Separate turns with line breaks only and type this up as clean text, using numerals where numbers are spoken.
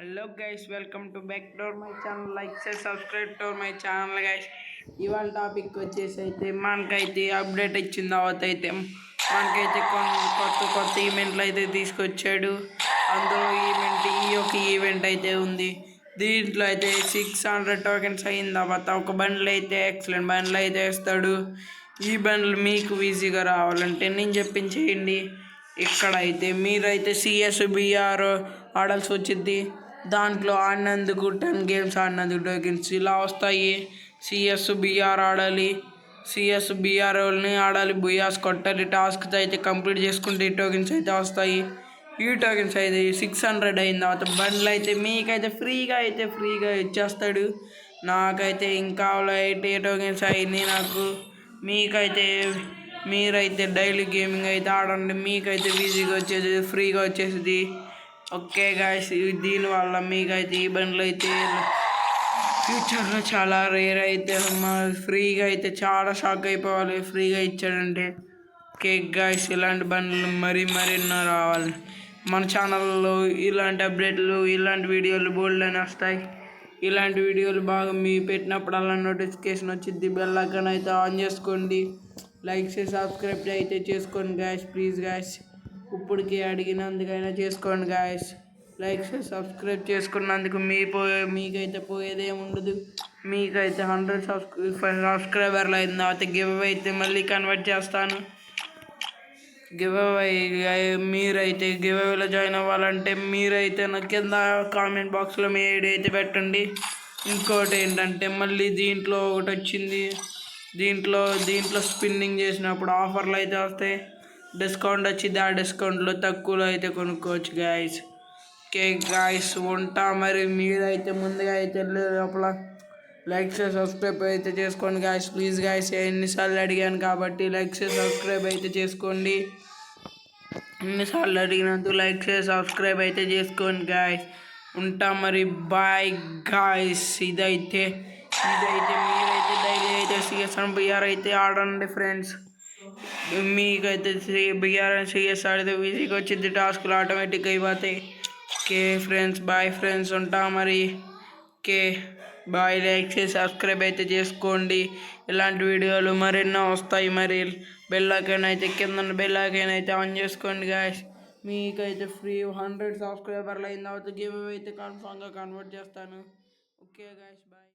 Hello guys, welcome to back to my channel. Like చేసి subscribe to my channel guys. ఇవాళ topic వచ్చేసి అయితే మనకైతే అప్డేట్ ఇచ్చిన తర్వాత అయితే మనకైతే కొత్త కొత్త ఈవెంట్లు అయితే తీసుకొచ్చాడు. అందులో ఈవెంట్ అయితే ఉంది. దీంట్లో అయితే 600 టోకెన్స్ అయిన తర్వాత ఒక బండ్లు అయితే ఎక్సలెంట్ బండ్లు అయితే వేస్తాడు. ఈ బండ్లు మీకు ఈజీగా రావాలంటే నేను చెప్పించేయండి. ఇక్కడైతే మీరైతే CSBR ఆడాల్సి వచ్చింది. దాంట్లో ఆడినందుకు 10 గేమ్స్ ఆడినందుకు టోకెన్స్ ఇలా వస్తాయి. CSBR ఆడాలి. CSBR వాళ్ళని ఆడాలి. బుయాస్ కొట్టాలి. టాస్క్ అయితే కంప్లీట్ చేసుకుంటే ఈ టోకెన్స్ అయితే వస్తాయి. ఈ టోకెన్స్ అయితే 600 అయిన తర్వాత బండ్లు అయితే మీకైతే ఫ్రీగా ఇచ్చేస్తాడు. నాకైతే ఇంకా 80 టోకెన్స్ అయినాయి నాకు. మీరైతే డైలీ గేమింగ్ అయితే ఆడండి. మీకైతే ఈజీగా వచ్చేది, ఫ్రీగా వచ్చేసింది. ఓకే గాయస్, దీనివల్ల మీకైతే ఈ బండ్లు అయితే ఫ్యూచర్లో చాలా రేర్ అయితే ఫ్రీగా అయితే చాలా షాక్ అయిపోవాలి. ఫ్రీగా ఇచ్చాడంటే కేక్ గాయస్. ఇలాంటి బండ్లు మరిన్నో రావాలి మన ఛానల్లో. ఇలాంటి అప్డేట్లు, ఇలాంటి వీడియోలు బోల్డ్ అని వస్తాయి. ఇలాంటి వీడియోలు బాగా మీ పెట్టినప్పుడల్లా నోటిఫికేషన్ వచ్చింది. బెల్ ఐకాన్ అయితే ఆన్ చేసుకోండి. లైక్ చేసి సబ్స్క్రైబ్ అయితే చేసుకోండి గాయస్, ప్లీజ్ గాయస్. ఇప్పటికి అడిగినందుకైనా చేసుకోండి గాయస్. లైక్ చేసి సబ్స్క్రైబ్ చేసుకున్నందుకు మీకైతే పోయేదేం ఉండదు. మీకైతే 100 సబ్స్క్రైబర్లు అయిన తర్వాత గివ్ అవే అయితే మళ్ళీ కన్వర్ట్ చేస్తాను. గివ్ అవే మీరైతే గివ్ అవేలో జాయిన్ అవ్వాలంటే మీరైతే నా కింద కామెంట్ బాక్స్లో మీ ఐడి అయితే పెట్టండి. ఇంకోటి ఏంటంటే మళ్ళీ దీంట్లో ఒకటి వచ్చింది. దీంట్లో స్పిన్నింగ్ చేసినప్పుడు ఆఫర్లు అయితే వస్తాయి. డిస్కౌంట్ వచ్చింది. ఆ డిస్కౌంట్లో తక్కువలో అయితే కొనుక్కోవచ్చు గాయస్. ఓకే గాయస్, ఉంటా మరి. మీరైతే ముందుగా అయితే లోపల లైక్ చేసి సబ్స్క్రైబ్ అయితే చేసుకోండి గాయస్, ప్లీజ్ గాయస్. ఎన్నిసార్లు అడిగాను కాబట్టి లైక్ చేసి సబ్స్క్రైబ్ అయితే చేసుకోండి. ఎన్నిసార్లు అడిగినందుకు లైక్ చేసి సబ్స్క్రైబ్ అయితే చేసుకోండి గాయస్. ఉంటా మరి, బాయ్ గాయస్. ఇదైతే మీరైతే డైలీ అయితే CSBR అయితే ఆడండి ఫ్రెండ్స్. మీకైతే BR CS ఆడితే ఈజీగా వచ్చింది. టాస్క్లు ఆటోమేటిక్గా అయిపోతాయి. Okay friends, bye friends. ఉంటా మరి. Okay bye. లైక్ చేసి సబ్స్క్రైబ్ అయితే చేసుకోండి. ఇలాంటి వీడియోలు మరెన్నో వస్తాయి. మరి బెల్ ఐకాన్ అయితే కింద బెల్ ఐకాన్ అయితే ఆన్ చేసుకోండి గాయస్. మీకైతే ఫ్రీ 100 సబ్స్క్రైబర్లు అయిన తర్వాత గివ్ అవే అయితే కన్ఫామ్గా కన్వర్ట్ చేస్తాను. Okay guys, bye.